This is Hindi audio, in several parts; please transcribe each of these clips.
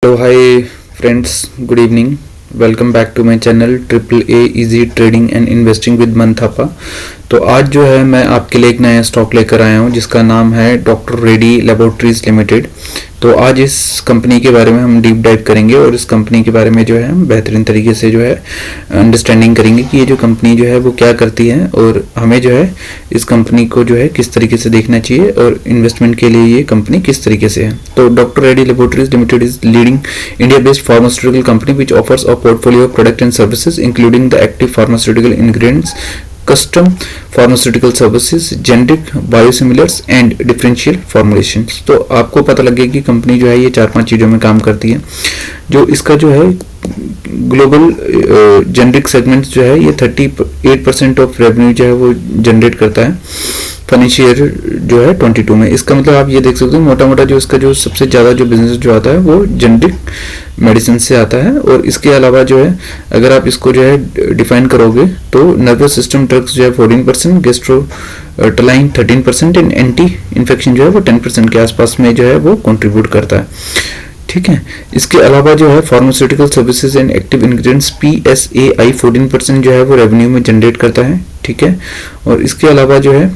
Hello hi friends, good evening. Welcome back to my channel triple A easy trading and investing with Manthapa. तो आज जो है मैं आपके लिए एक नया स्टॉक लेकर आया हूं जिसका नाम है डॉक्टर रेड्डी लेबोरेटरीज लिमिटेड। तो आज इस कंपनी के बारे में हम डीप डाइव करेंगे और इस कंपनी के बारे में जो है हम बेहतरीन तरीके से जो है अंडरस्टैंडिंग करेंगे कि ये जो कंपनी जो है वो क्या करती है और हमें जो है इस कंपनी को जो है किस तरीके से देखना चाहिए और इन्वेस्टमेंट के लिए ये कंपनी किस तरीके से है। तो doctor Reddy laboratories limited is leading India based pharmaceutical company which offers a portfolio of product and services including the active pharmaceutical ingredients, custom pharmaceutical services, generic biosimilars and differential formulations। तो आपको पता लगे कि कंपनी जो है ये 4-5 चीज़ों में काम करती है। जो इसका जो है ग्लोबल जेनरिक सेगमेंट्स जो है ये 38% ऑफ रेवेन्यू जो है वो जनरेट करता है फाइनेंशियल ईयर जो है 22 में। इसका मतलब आप ये देख सकते हो मोटा मोटा जो इसका जो सबसे ज़्यादा जो बिजनेस जो आता है वो जेनरिक मेडिसिन से आता है। और इसके अलावा जो है अगर आप इसको जो है डिफाइन करोगे तो नर्वस सिस्टम ड्रग्स जो है 14%, गैस्ट्रोटलाइन 13% एंड एंटी इन्फेक्शन जो है वो 10% के आसपास में जो है वो कंट्रीब्यूट करता है। ठीक है, इसके अलावा जो है pharmaceutical services and active ingredients PSAI 14% जो है वो रेवेन्यू में जनरेट करता है। ठीक है, और इसके अलावा जो है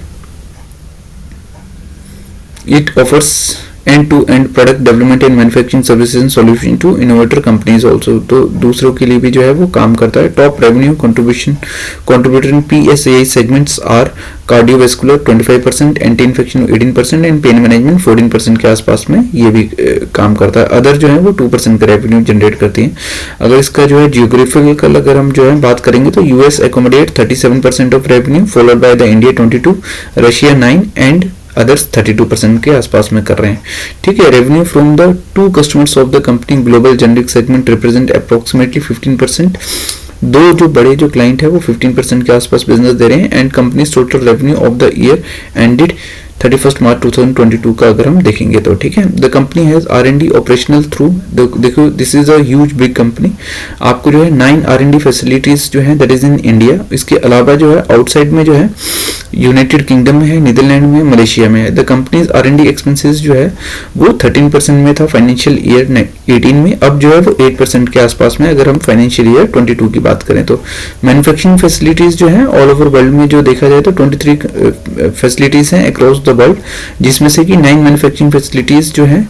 it offers end-to-end product development and manufacturing services and solution to innovator companies also। तो दूसरों के लिए भी जो है वो काम करता है। Top revenue contributor in PSAI segments are cardiovascular 25%, anti infection 18% and pain management 14% के आसपास में ये भी काम करता है। अदर जो है वो 2% का रेवेन्यू जनरेट करती है। अगर इसका जो है जियोग्राफिकल अगर हम जो है बात करेंगे तो US accommodate 37% of revenue, followed by the India 22%, Russia 9% and others 32% के आसपास में कर रहे हैं। ठीक है, revenue from the two customers of the company global generic segment represent approximately 15%। दो जो बड़े जो क्लाइंट है वो 15% के आसपास बिजनेस दे रहे हैं। And companies total revenue of the year ended 31 March 2022 का अगर हम देखेंगे तो ठीक है। The company has R&D operational through, देखो this is a huge big company. आपको जो है 9 R&D फैसिलिटीज जो है दैट इज इन इंडिया। इसके अलावा जो है आउटसाइड में जो है यूनाइटेड किंगडम में है, नीदरलैंड में, मलेशिया में है। द कंपनीज R&D एक्सपेंसेस जो है वो 13% में था फाइनेंशियल ईयर 18 में, अब जो है वो 8% के आसपास में अगर हम फाइनेंशियल ईयर 22 की बात करें तो। मैन्युफैक्चरिंग फैसिलिटीज जो है ऑल ओवर वर्ल्ड में जो देखा जाए तो 23 फैसिलिटीज हैं अक्रॉस द वर्ल्ड, जिसमें से कि 9 मैन्युफैक्चरिंग फैसिलिटीज जो है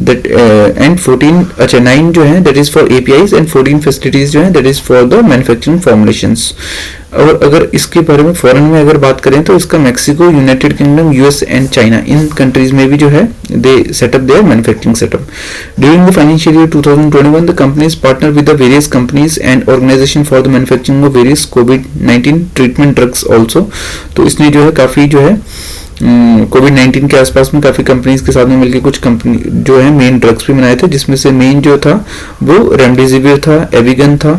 दैट एंड 14 अच्छा 9 जो है that is for APIs and 14 facilities जो है that is for the manufacturing formulations. और अगर इसके बारे में फॉरेन में अगर बात करें तो इसका Mexico, United Kingdom, US and China, इन कंट्रीज में भी जो है they setup their manufacturing setup. During the financial year 2021 the companies partner with the various companies and organisation for the manufacturing of various COVID-19 treatment drugs also. तो इसने जो है काफी जो है COVID-19 के आसपास में काफी कंपनीज के साथ में मिलकर कुछ कंपनी जो है मेन ड्रग्स भी बनाए थे, जिसमें से मेन जो था वो रेमडेसिविर था, एविगन था,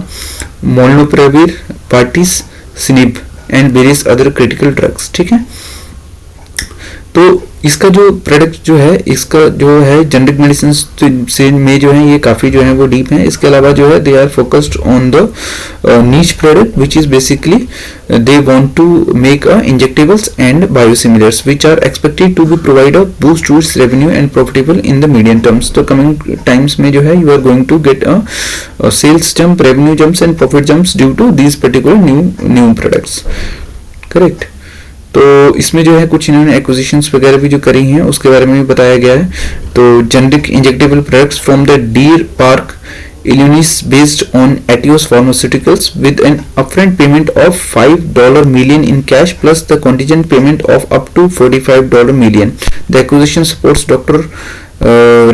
मोलनुपिराविर, पार्टिस, सिनिब and various other critical drugs. ठीक है, तो इसका जो प्रोडक्ट जो है इसका जो है जेनरिक मेडिसिन से में जो है ये काफी जो है वो डीप है। इसके अलावा जो है they are focused on the niche product which is basically they want to make injectables and biosimilars which are expected to be provide a boost to its revenue and profitable in the medium terms। तो coming times में जो है you are going to get a sales jump, revenue jumps and profit jumps due to these particular new products। correct। तो इसमें जो है कुछ इन्होंने एक्विजिशंस वगैरह भी जो करी हैं उसके बारे में भी बताया गया है। तो generic injectable products from the deer park Illinois based on Atios Pharmaceuticals with an upfront payment of $5 million in cash plus the contingent payment of up to $45 million। The acquisition supports Dr.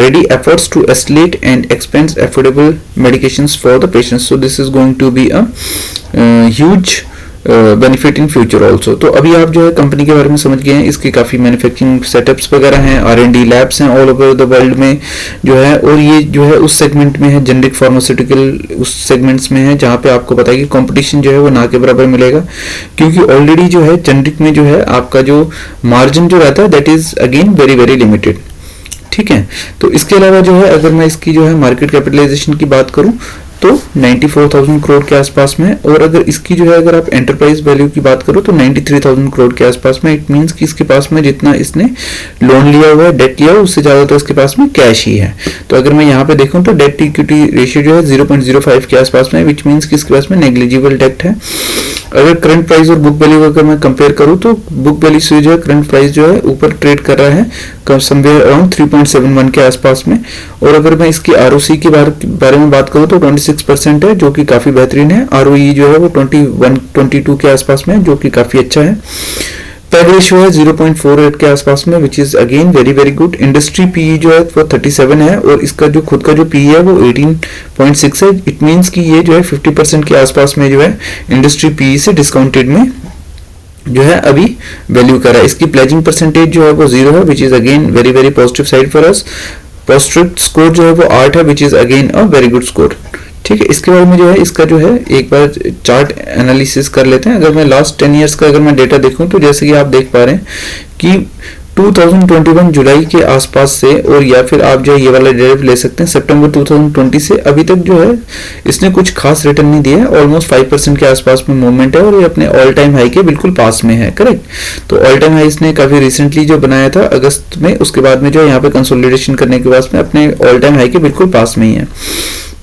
Reddy efforts to escalate and expand affordable medications for the patients। So this is going to be a huge benefit in future also. तो अभी आप जो है कंपनी के बारे में समझ गए हैं, इसके काफ़ी मैन्युफैक्चरिंग सेटअप्स वगैरह हैं, R&D लैब्स हैं ऑल ओवर द वर्ल्ड में जो है। और ये जो है उस सेगमेंट में है जेनरिक फार्मास्यूटिकल, उस सेगमेंट्स में है जहाँ पे आपको पता है कि कंपटीशन जो है वो ना के बराबर मिलेगा, क्योंकि ऑलरेडी जो है जेनरिक में जो है आपका जो मार्जिन जो रहता है that is again very very limited. ठीक है, तो इसके अलावा जो है अगर मैं इसकी जो है मार्केट कैपिटलाइजेशन की बात करूं तो तो 94,000 करोड़ के आसपास में, और अगर इसकी जो है अगर आप एंटरप्राइज वैल्यू की बात करो तो 93,000 करोड़ के आसपास में। इट मींस कि इसके पास में जितना इसने लोन लिया हुआ है, डेट लिया हुआ, उससे ज्यादा तो इसके पास में कैश ही है। तो अगर मैं यहाँ पे देखूं तो डेट इक्विटी रेशियो जो है 0.05 के आसपास में, विच मींस कि इसके पास में नेग्लिजिबल डेट है। अगर करंट प्राइस और बुक वैल्यू अगर मैं कंपेयर करूं तो बुक वैल्यू से जो है करंट प्राइस जो है ऊपर ट्रेड कर रहा है समवेयर अराउंड 3.71 के आसपास में। और अगर मैं इसकी आरओसी के बारे में बात करूं तो 26% है, जो कि काफी बेहतरीन है। आरओई जो है वो 21-22 के आसपास में, जो कि काफी अच्छा है। पैग रेशियो है 0.48 के आसपास में, which is again very very good. Industry PE जो है वो 37 है, और इसका जो खुद का जो पीई है वो 18.6 है। इट मींस कि ये जो है 50% के आसपास में जो है इंडस्ट्री पीई से डिस्काउंटेड में जो है अभी वैल्यू कर रहा है। इसकी प्लेजिंग परसेंटेज जो है वो 0 है, which is again very very positive side for us. पोस्टरेट स्कोर जो है वो 8 है, which is again a very good score. ठीक है, इसके बाद में जो है इसका जो है एक बार चार्ट एनालिसिस कर लेते हैं। अगर मैं लास्ट 10 ईयर्स का अगर मैं डेटा देखूं तो जैसे कि आप देख पा रहे हैं कि 2021 जुलाई के आसपास से, और या फिर आप जो है ये वाला डेटा ले सकते हैं सितंबर 2020 से अभी तक जो है इसने कुछ खास रिटर्न नहीं दिया है। ऑलमोस्ट 5% के आसपास में मूवमेंट है, और ये अपने ऑल टाइम हाई के बिल्कुल पास में है। करेक्ट। तो ऑल टाइम हाई इसने काफी रिसेंटली जो बनाया था अगस्त में, उसके बाद में जो है यहाँ पे कंसोलिडेशन करने के बाद में अपने ऑल टाइम हाई के बिल्कुल पास में ही है।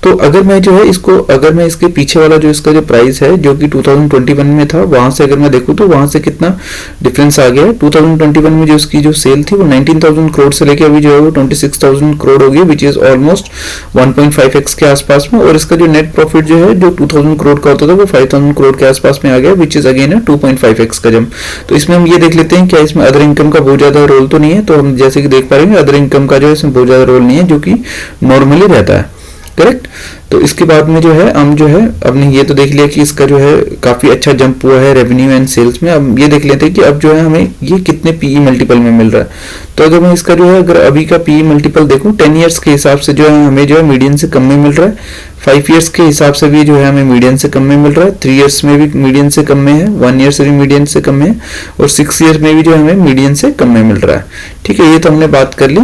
तो अगर मैं जो है इसको, अगर मैं इसके पीछे वाला जो इसका जो प्राइस है जो कि 2021 में था, वहां से अगर मैं देखूं तो वहां से कितना डिफरेंस आ गया है। 2021 में जो उसकी जो सेल थी वो 19,000 करोड़ से लेके अभी जो है वो 26,000 करोड़ हो गई, विच इज ऑलमोस्ट 1.5x के आसपास में। और इसका जो नेट प्रॉफिट जो है जो 2,000 करोड़ का होता था वो 5,000 करोड़ के आसपास में आ गया, विच इज अगेन 2.5x का जंप। तो इसमें हम ये देख लेते हैं क्या इसमें अदर इनकम का बहुत ज्यादा रोल तो नहीं है। तो हम जैसे कि देख पा रहे हैं अदर इनकम का जो है इसमें बहुत ज्यादा रोल नहीं है, जो कि नॉर्मली रहता है। करेक्ट। तो इसके बाद में जो है हम जो है हमने ये तो देख लिया कि इसका जो है काफी अच्छा जंप हुआ है रेवेन्यू एंड सेल्स में। अब ये देख लेते हैं कि अब जो है हमें ये कितने पीई मल्टीपल में मिल रहा है। तो अगर मैं इसका जो है अगर अभी का पीई मल्टीपल देखूं 10 ईयर्स के हिसाब से जो है हमें जो है मीडियन से कम में मिल रहा है। 5 ईयर्स के हिसाब से भी जो है हमें मीडियन से कम में मिल रहा है। 3 ईयर्स में भी मीडियन से कम में है। 1 ईयर से भी मीडियन से कम में है, और 6 ईयर्स में भी जो हमें मीडियन से कम में मिल रहा है। ठीक है, ये तो हमने बात कर ली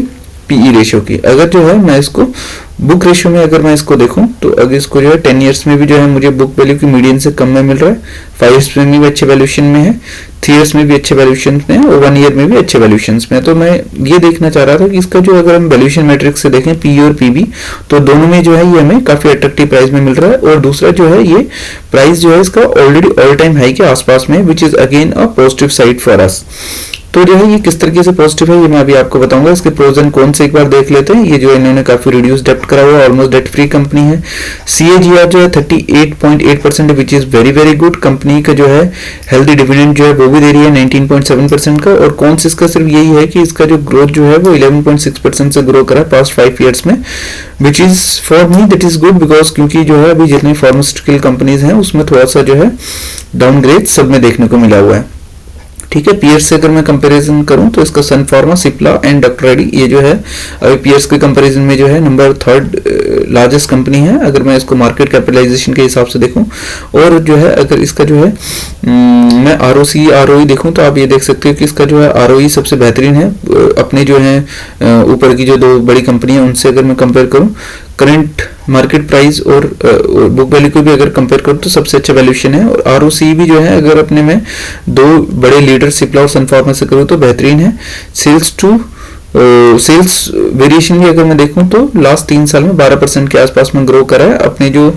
पीई रेशियो की। अगर जो है मैं इसको बुक रेशियो में अगर मैं इसको देखूं तो अगर इसको जो है 10 ईयर्स में भी जो है मुझे बुक वैल्यू की मीडियन से कम में मिल रहा है। 5 ईयर्स में भी अच्छे वैल्यूएशन में है, 3 ईयर्स में भी अच्छे वैल्यूएशन में है, और 1 ईयर में भी अच्छे वैल्यूएशन में है। तो मैं ये देखना चाह रहा था कि इसका जो अगर हम वैल्यूएशन मैट्रिक्स से देखें पी और पीबी, तो दोनों में जो है ये हमें काफी अट्रैक्टिव प्राइस में मिल रहा है। और दूसरा जो है ये प्राइस जो है इसका ऑलरेडी ऑल टाइम हाई के आसपास में, which is again a positive side for अस। तो जो है ये किस तरीके से पॉजिटिव है ये मैं अभी आपको बताऊंगा। इसके प्रोज एंड कॉन्स से एक बार देख लेते हैं। ये जो इन्होंने काफी रिड्यूस डेप्ट करा हुआ है, ऑलमोस्ट डेट फ्री कंपनी है। CAGR जो है 38.8%, which is very very good. Company का जो है हेल्दी डिविडेंड जो है वो भी दे रही है 19.7% का। और कॉन्स इसका सिर्फ यही है कि इसका जो ग्रोथ जो है वो 11.6% से ग्रो करा पास्ट 5 ईयर्स में, which is for me that is good, because क्योंकि जो है अभी जितनी फार्मास्यूटिकल कंपनीज हैं उसमें थोड़ा सा जो है डाउनग्रेड सब में देखने को मिला हुआ है। ठीक है, पीयर्स से अगर मैं कंपैरिजन करूं तो इसका Sun Pharma, Cipla and doctor Reddy ये जो है अभी पीयर्स के कंपैरिजन में जो है नंबर 3rd लार्जेस्ट कंपनी है अगर मैं इसको मार्केट कैपिटलाइजेशन के हिसाब से देखूं। और जो है अगर इसका जो है मैं आरओसी आरओई देखूं तो आप ये देख सकते हो कि इसका जो है आरओई सबसे बेहतरीन है अपने जो है ऊपर की जो 2 बड़ी कंपनी है उनसे अगर मैं कंपेयर करूं। करंट मार्केट प्राइस और बुक वैल्यू को भी अगर कंपेयर करूं तो सबसे अच्छा वैल्यूएशन है। और आरओसी भी जो है अगर अपने में 2 बड़े लीडर सिप्ला और सन फार्मा से करूं तो बेहतरीन है। सेल्स वेरिएशन भी अगर मैं देखूं तो लास्ट 3 साल में 12% के आसपास में ग्रो करा है। अपने जो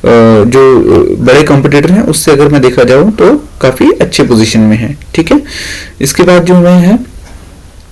बड़े कॉम्पिटिटर हैं उससे अगर मैं देखा जाऊं तो काफी अच्छे पोजीशन में है। ठीक है, इसके बाद जो है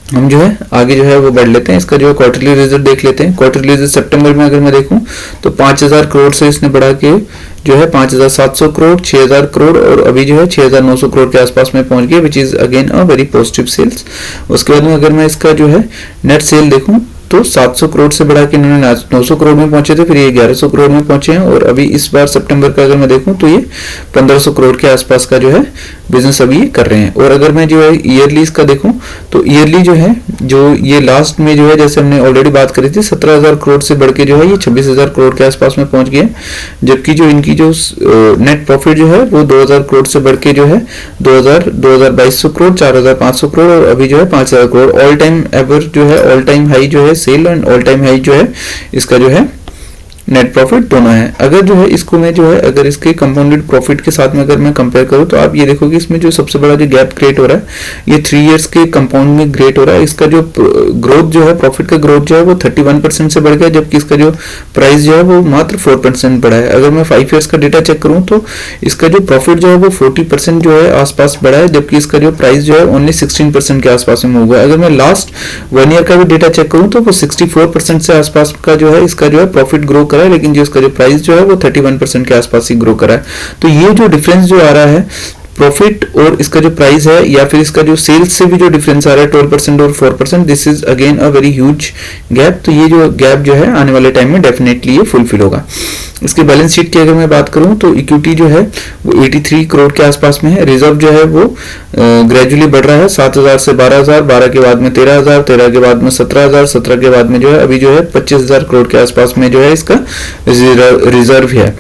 हम जो है आगे जो है वो बढ़ लेते हैं। इसका जो क्वार्टरली रिजल्ट देख लेते हैं। क्वार्टरली रिजल्ट सितंबर में अगर मैं देखूं तो 5,000 करोड़ से इसने बढ़ा के जो है 5,700 करोड़, 6,000 करोड़ और अभी जो है 6,900 करोड़ के आसपास में पहुंच गया, which is again a very positive sales. उसके बाद में अगर मैं इसका जो है नेट सेल देखूं तो 700 करोड़ से बढ़ा के इन्होंने 900 करोड़ में पहुंचे थे, फिर ये 1100 करोड़ में पहुंचे हैं। और अभी इस बार सितंबर का अगर मैं देखूं तो ये 1500 करोड़ के आसपास का जो है बिजनेस अभी ये कर रहे हैं। और अगर मैं जो है ईयरली इसका देखूं तो ईयरली जो है जो ये लास्ट में जो है जैसे हमने ऑलरेडी बात करी थी 17,000 करोड़ से बढ़ के जो है ये 26,000 करोड़ के आसपास में पहुंच गए। जबकि जो इनकी जो नेट प्रॉफिट जो है वो 2,000 करोड़ से बढ़ के जो है 2,200 करोड़, 4,500 करोड़ और अभी जो है 5,000 करोड़। ऑल टाइम एवर जो है ऑल टाइम हाई जो है sale and all time high जो है इसका जो है नेट प्रॉफिट दोनों है। अगर जो है इसको मैं जो है अगर इसके कंपाउंडेड प्रॉफिट के साथ में अगर मैं कंपेयर करूं तो आप ये देखोगे इसमें जो सबसे बड़ा जो गैप क्रिएट हो रहा है ये 3 इयर्स के कंपाउंड में क्रिएट हो रहा है। इसका जो ग्रोथ जो है प्रॉफिट का ग्रोथ जो है वो 31% से बढ़ गया, जबकि इसका जो प्राइस जो है वो मात्र 4% बढ़ा है। अगर मैं 5 इयर्स का डेटा चेक करूं तो इसका जो प्रॉफिट जो है वो 40% जो है आसपास बढ़ा है, जबकि इसका जो प्राइस जो है ओनली 16% के आसपास में होगा। अगर मैं लास्ट 1 ईयर का भी डेटा चेक करूं तो वो 64% से आसपास का जो है इसका जो है प्रॉफिट ग्रो करा है, लेकिन जो इसका जो प्राइस जो है वो 31% के आसपास ही ग्रो करा है। तो ये जो डिफरेंस जो आ रहा है प्रॉफिट और इसका जो प्राइस है या फिर इसका जो सेल्स से भी जो डिफरेंस आ रहा है 12% और 4%, this is again a very huge gap. तो ये जो गैप जो है आने वाले टाइम में डेफिनेटली ये फुलफिल होगा। इसके बैलेंस शीट की अगर मैं बात करूं तो इक्विटी जो है वो 83 करोड़ के आसपास में है। रिजर्व जो है वो ग्रेजुअली बढ़ रहा है 7,000 से 12,000, 12 के बाद में 13,000, 13 के बाद में 17,000, 17 के बाद में जो है अभी जो है 25,000 करोड़ के आसपास में जो है इसका रिजर्व है।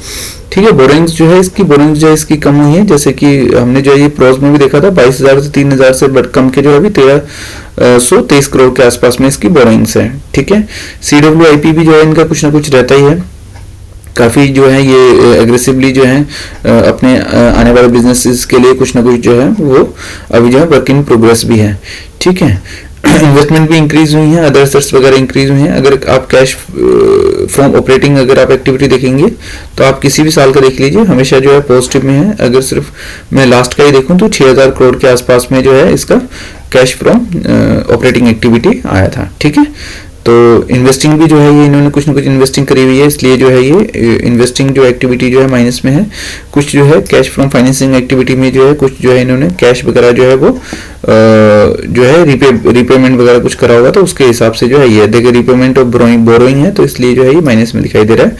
ठीक है। बोरिंग्स जो है इसकी कम हुई है, जैसे कि हमने जो है ये प्रोज में भी देखा था 22,000 से 3,000 से कम के जो है अभी 1323 करोड़ के आसपास में इसकी बोरिंग्स है। ठीक है। CWIP भी जो है इनका कुछ ना कुछ रहता ही है, काफ़ी जो है ये एग्रेसिवली जो है अपने आने वाले बिजनेसेस के लिए कुछ ना कुछ जो है वो अभी जो है वर्क इन प्रोग्रेस भी है। ठीक है। इन्वेस्टमेंट भी इंक्रीज हुई है, अदर एसेट्स वगैरह इंक्रीज हुई हैं। अगर आप कैश फ्रॉम ऑपरेटिंग अगर आप एक्टिविटी देखेंगे तो आप किसी भी साल का देख लीजिए हमेशा जो है पॉजिटिव में है। अगर सिर्फ मैं लास्ट का ही देखूं तो 6,000 करोड़ के आसपास में जो है इसका कैश फ्रॉम ऑपरेटिंग एक्टिविटी आया था। ठीक है। तो इन्वेस्टिंग भी जो है ये इन्होंने कुछ ना कुछ इन्वेस्टिंग करी हुई है, इसलिए जो है ये इन्वेस्टिंग जो एक्टिविटी जो है माइनस में है। कुछ जो है कैश फ्रॉम फाइनेंसिंग एक्टिविटी में जो है कुछ जो है इन्होंने कैश वगैरह जो है वो जो है रिपेमेंट वगैरह कुछ करा होगा, तो उसके हिसाब से जो है ये देखिए रिपेमेंट और बोरोइंग है, तो इसलिए जो है ये माइनस में दिखाई दे रहा है।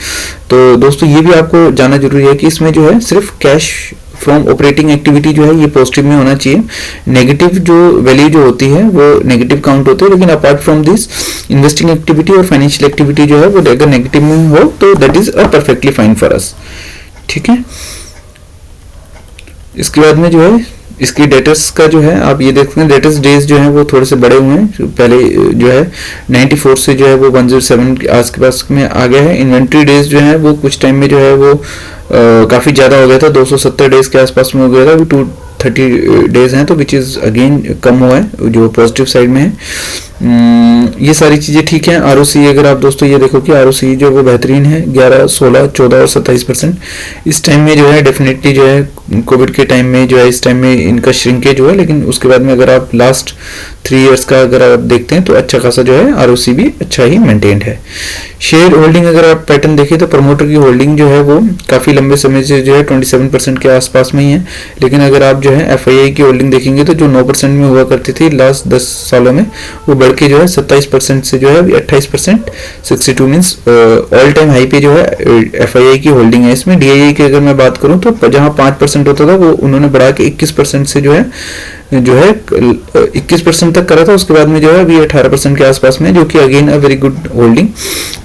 तो दोस्तों ये भी आपको जानना जरूरी है कि इसमें जो है सिर्फ कैश फ्रॉम ऑपरेटिंग एक्टिविटी जो है ये पॉजिटिव में होना चाहिए, नेगेटिव जो वैल्यू जो होती है वो नेगेटिव काउंट होती है। लेकिन apart from this investing activity और फाइनेंशियल एक्टिविटी जो है वो अगर नेगेटिव में हो तो that is a perfectly fine for us. ठीक है। इसके बाद में जो है इसकी डेटर्स का जो है आप ये देखते हैं डेटर्स डेज जो है वो थोड़े से बड़े हुए हैं। पहले जो है 94 से जो है वो 107 आज के पास में आ गया है। इन्वेंट्री डेज जो है वो कुछ टाइम में जो है वो काफ़ी ज़्यादा हो गया था, 270 डेज के आसपास में हो गया था, अभी 230 डेज हैं, तो विच इज़ अगेन कम हुआ है जो पॉजिटिव साइड में है। ये सारी चीज़ें ठीक हैं। ROC अगर आप दोस्तों ये देखो कि ROC जो वो बेहतरीन है 11, 16, 14 और 27%। इस टाइम में जो है डेफिनेटली जो है कोविड के टाइम में जो है इस टाइम में इनका श्रिंकेज हुआ, लेकिन उसके बाद में अगर आप लास्ट 3 इयर्स का अगर आप देखते हैं तो अच्छा खासा जो है ROC भी अच्छा ही मेंटेन्ड है। शेयर होल्डिंग अगर आप पैटर्न देखें तो प्रमोटर की होल्डिंग जो है वो काफ़ी लंबे समय से जो है 27% के आसपास में ही है, लेकिन अगर आप जो है FII की होल्डिंग देखेंगे तो जो 9% में हुआ करती थी लास्ट 10 सालों में वो बढ़ के जो है 27% से जो है अभी 28%, 62 मीन्स ऑल टाइम हाई पे जो है FII की होल्डिंग है। इसमें DII की अगर मैं बात करूं तो जहां 5% होता था वो उन्होंने बढ़ा के 21% से जो है 21% तक करा था, उसके बाद में जो है अभी 18% के आसपास में, जो कि again a very good holding.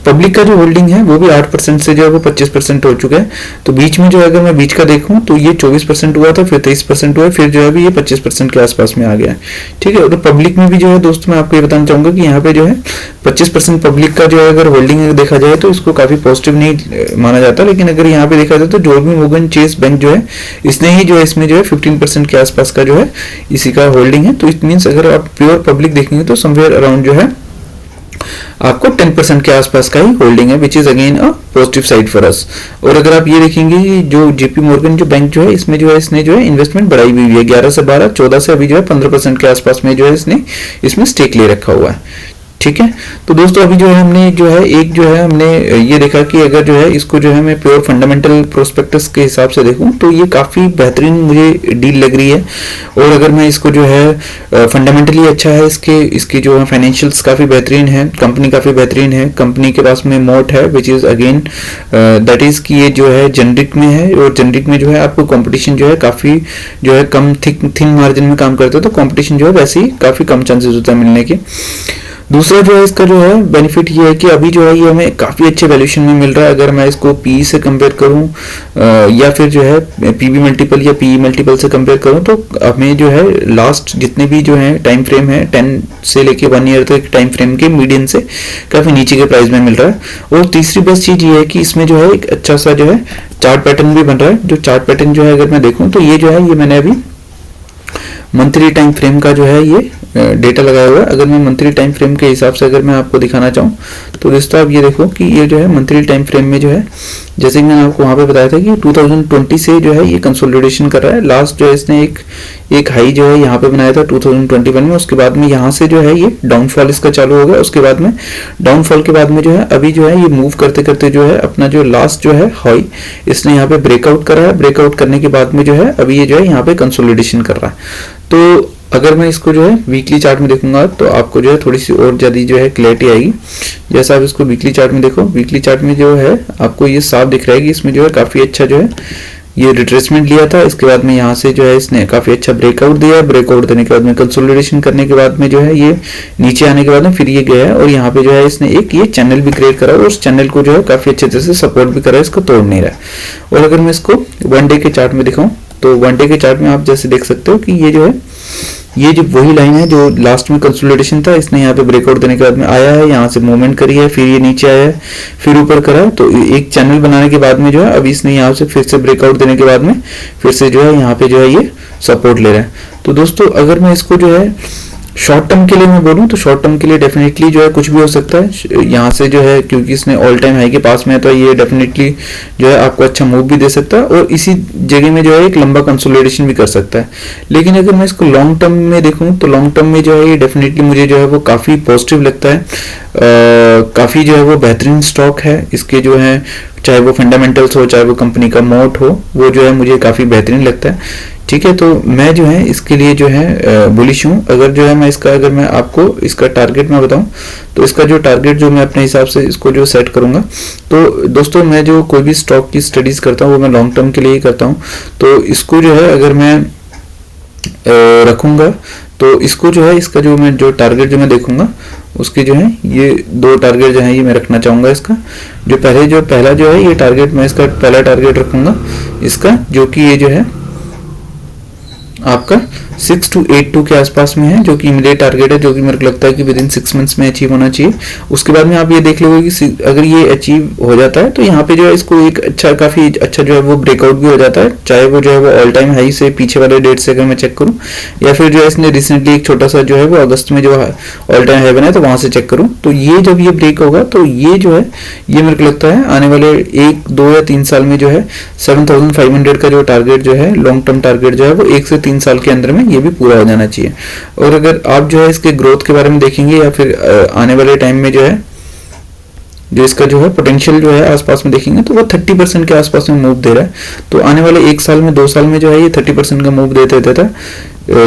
Public का जो होल्डिंग है वो भी 8% से जो है वो 25% हो चुका है। तो बीच में जो है अगर मैं बीच का देखूं तो ये 24% हुआ था, फिर 23% हुआ, फिर जो है अभी ये 25% के आसपास में आ गया है। ठीक है। तो पब्लिक में भी जो है दोस्तों मैं आपको ये बताना चाहूंगा कि यहाँ पे जो है 25% पब्लिक का जो है अगर होल्डिंग देखा जाए तो इसको काफी पॉजिटिव नहीं माना जाता, लेकिन अगर यहाँ पे देखा जाए तो JP Morgan Chase बैंक जो है इसने ही जो है इसमें जो है 15% के आसपास का जो है इसी का होल्डिंग है। तो इट मीन्स अगर आप प्योर पब्लिक देखेंगे तो समवेयर अराउंड जो है आपको 10% के आसपास का ही होल्डिंग है, which is again a positive side for अस। और अगर आप ये देखेंगे जो JP Morgan जो बैंक जो है इसमें जो है इसने जो है इन्वेस्टमेंट बढ़ाई हुई है 11 से 12, 14 से अभी जो है 15% के आसपास में जो है इसने इसमें स्टेक ले रखा हुआ है। ठीक है। तो दोस्तों अभी जो है हमने जो है हमने ये देखा कि अगर जो है इसको जो है मैं प्योर फंडामेंटल प्रोस्पेक्टस के हिसाब से देखूं तो ये काफ़ी बेहतरीन मुझे डील लग रही है। और अगर मैं इसको जो है फंडामेंटली अच्छा है, इसकी जो है फाइनेंशियल्स काफ़ी बेहतरीन है, कंपनी काफ़ी बेहतरीन है, कंपनी के पास में मोट है which is again that is कि ये जो है जेनरिक में है, और जेनरिक में जो है आपको कॉम्पिटिशन जो है काफ़ी जो है कम थिन मार्जिन में काम करता है, तो कॉम्पिटिशन जो है वैसे ही काफ़ी कम चांसेस होता है मिलने के। दूसरा जो है इसका जो है बेनिफिट ये है कि अभी जो है ये हमें काफ़ी अच्छे वैल्यूएशन में मिल रहा है। अगर मैं इसको पी से कंपेयर करूं या फिर जो है पीबी मल्टीपल या पीई मल्टीपल से कंपेयर करूं तो हमें जो है लास्ट जितने भी जो है टाइम फ्रेम है 10 से लेके 1 ईयर तक टाइम फ्रेम के मीडियन से काफ़ी नीचे के प्राइस में मिल रहा है। और तीसरी बेस्ट चीज़ ये है कि इसमें जो है एक अच्छा सा जो है चार्ट पैटर्न भी बन रहा है। जो चार्ट पैटर्न जो है अगर मैं देखूँ तो ये जो है ये मैंने अभी मंथली टाइम फ्रेम का जो है ये डेटा लगाया हुआ है। अगर मैं मंथली टाइम फ्रेम के हिसाब से अगर मैं आपको दिखाना चाहूँ तो दोस्तों आप ये देखो कि ये जो है मंथली टाइम फ्रेम में जो है जैसे कि मैंने आपको वहाँ पे बताया था कि 2020 से जो है ये कंसोलिडेशन कर रहा है। लास्ट जो है इसने एक हाई जो है यहाँ पे बनाया था 2021 में, उसके बाद में यहाँ से जो है ये डाउनफॉल इसका चालू हो गया। उसके बाद में डाउनफॉल के बाद में जो है अभी जो है ये मूव करते करते जो है अपना जो लास्ट जो है हाई इसने यहाँ पे ब्रेकआउट करा है। ब्रेकआउट करने के बाद में जो है अभी ये जो है यहाँ पे कंसोलिडेशन कर रहा है। तो अगर मैं इसको जो है वीकली चार्ट में देखूंगा तो आपको जो है थोड़ी सी और ज़्यादा जो है क्लैरिटी आएगी। जैसा आप इसको वीकली चार्ट में देखो, वीकली चार्ट में जो है आपको ये साफ दिख रहा है कि इसमें जो है काफ़ी अच्छा जो है ये रिट्रेसमेंट लिया था। इसके बाद में यहाँ से जो है इसने काफ़ी अच्छा ब्रेकआउट दिया। ब्रेकआउट देने के बाद में कंसोलिडेशन करने के बाद में जो है ये नीचे आने के बाद में फिर ये गया है और यहाँ पे जो है इसने एक ये चैनल भी क्रिएट करा और उस चैनल को जो है काफ़ी अच्छे तरह से सपोर्ट भी करा है, इसको तोड़ नहीं रहा है। और अगर मैं इसको 1 डे के चार्ट में दिखाऊँ तो 1 डे के चार्ट में आप जैसे देख सकते हो कि ये जो है ये जो वही लाइन है जो लास्ट में कंसोलिडेशन था, इसने यहाँ पे ब्रेकआउट देने के बाद में आया है, यहाँ से मूवमेंट करी है, फिर ये नीचे आया है, फिर ऊपर करा है। तो एक चैनल बनाने के बाद में जो है अभी इसने यहाँ से फिर से ब्रेकआउट देने के बाद में फिर से जो है यहाँ पे जो है ये सपोर्ट ले रहा है। तो दोस्तों अगर मैं इसको जो है शॉर्ट टर्म के लिए मैं बोलूँ तो शॉर्ट टर्म के लिए डेफिनेटली जो है कुछ भी हो सकता है। यहाँ से जो है क्योंकि इसने ऑल टाइम हाई के पास में है तो ये डेफिनेटली जो है आपको अच्छा मूव भी दे सकता है और इसी जगह में जो है एक लंबा कंसोलिडेशन भी कर सकता है। लेकिन अगर मैं इसको लॉन्ग टर्म में देखूँ तो लॉन्ग टर्म में जो है ये डेफिनेटली मुझे जो है वो काफ़ी पॉजिटिव लगता है। काफ़ी जो है वो बेहतरीन स्टॉक है। इसके जो है चाहे वो फंडामेंटल्स हो चाहे वो कंपनी का मोट हो वो जो है मुझे काफ़ी बेहतरीन लगता है। ठीक है, तो मैं जो है इसके लिए जो है बुलिश हूँ। अगर जो है मैं इसका अगर मैं आपको इसका टारगेट मैं बताऊँ तो इसका जो टारगेट जो मैं अपने हिसाब से इसको जो सेट करूँगा तो दोस्तों मैं जो कोई भी स्टॉक की स्टडीज़ करता हूँ वो मैं लॉन्ग टर्म के लिए ही करता हूँ। तो इसको जो है अगर मैं रखूँगा तो इसको जो है इसका जो मैं जो टारगेट जो मैं देखूँगा उसके जो है ये 2 टारगेट जो है ये मैं रखना चाहूँगा। इसका जो पहला जो है ये टारगेट मैं इसका पहला टारगेट रखूँगा इसका जो कि ये जो है आपका 6282 के आसपास में है, जो कि इमीडिएट टारगेट है, जो कि मेरे को लगता है कि विद इन 6 मंथ्स में अचीव होना चाहिए। उसके बाद में आप ये देख लोगे कि अगर ये अचीव हो जाता है तो यहाँ पे जो है इसको एक अच्छा काफ़ी अच्छा जो है वो ब्रेकआउट भी हो जाता है, चाहे वो जो है वो ऑल टाइम हाई से पीछे वाले डेट से अगर मैं चेक करूँ या फिर जो है इसने रिसेंटली एक छोटा सा जो है वो अगस्त में जो ऑल टाइम हाई बनाया तो वहाँ से चेक करूँ तो ये जब ये ब्रेक होगा तो ये जो है ये मेरे को लगता है आने वाले 1, 2 या 3 साल में जो है 7500 का जो टारगेट जो है लॉन्ग टर्म टारगेट जो है वो 1 से 3 साल के अंदर में ये भी पूरा हो जाना चाहिए। और अगर आप जो है इसके ग्रोथ के बारे में देखेंगे या फिर आने वाले टाइम में जो है जो इसका जो है पोटेंशियल जो है आसपास में देखेंगे तो वो 30% के आसपास में मूव दे रहा है। तो आने वाले 1 साल में 2 साल में जो है ये 30% का मूव देते देता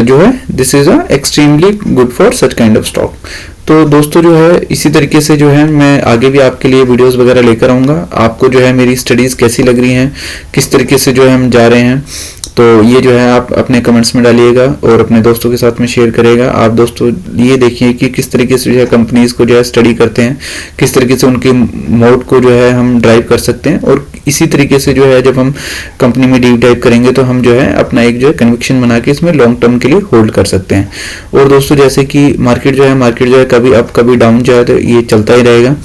जो है this is a extremely good for such kind of stock. तो दोस्तों जो है इसी तरीके से जो है मैं आगे भी आपके लिए वीडियोस वगैरह लेकर आऊँगा। आपको जो है मेरी स्टडीज़ कैसी लग रही हैं, किस तरीके से जो है हम जा रहे हैं, तो ये जो है आप अपने कमेंट्स में डालिएगा और अपने दोस्तों के साथ में शेयर करेगा। आप दोस्तों ये देखिए कि किस तरीके से जो है कंपनीज़ को जो है स्टडी करते हैं, किस तरीके से उनके मोड को जो है हम ड्राइव कर सकते हैं और इसी तरीके से जो है जब हम कंपनी में डीप डाइव करेंगे तो हम जो है अपना एक जो है कन्विक्शन बना के इसमें लॉन्ग टर्म के लिए होल्ड कर सकते हैं। और दोस्तों जैसे कि मार्केट जो है कभी अप कभी डाउन जाए तो ये चलता ही रहेगा।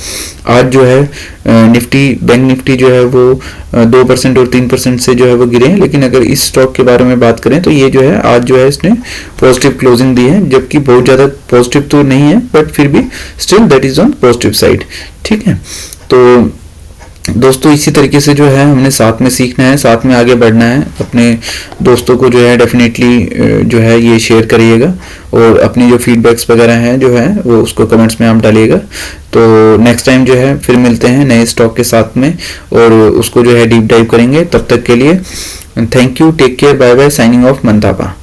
आज जो है बैंक निफ्टी जो है वो 2% और 3% से जो है वो गिरे हैं, लेकिन अगर इस स्टॉक के बारे में बात करें तो ये जो है आज जो है इसने पॉजिटिव क्लोजिंग दी है, जबकि बहुत ज़्यादा पॉजिटिव तो नहीं है बट फिर भी still that is on positive side. ठीक है, तो दोस्तों इसी तरीके से जो है हमने साथ में सीखना है, साथ में आगे बढ़ना है। अपने दोस्तों को जो है डेफिनेटली जो है ये शेयर करिएगा और अपनी जो फीडबैक्स वगैरह हैं जो है वो उसको कमेंट्स में आप डालिएगा। तो नेक्स्ट टाइम जो है फिर मिलते हैं नए स्टॉक के साथ में और उसको जो है डीप डाइव करेंगे। तब तक के लिए thank you, take care, bye bye, signing off मंतापा।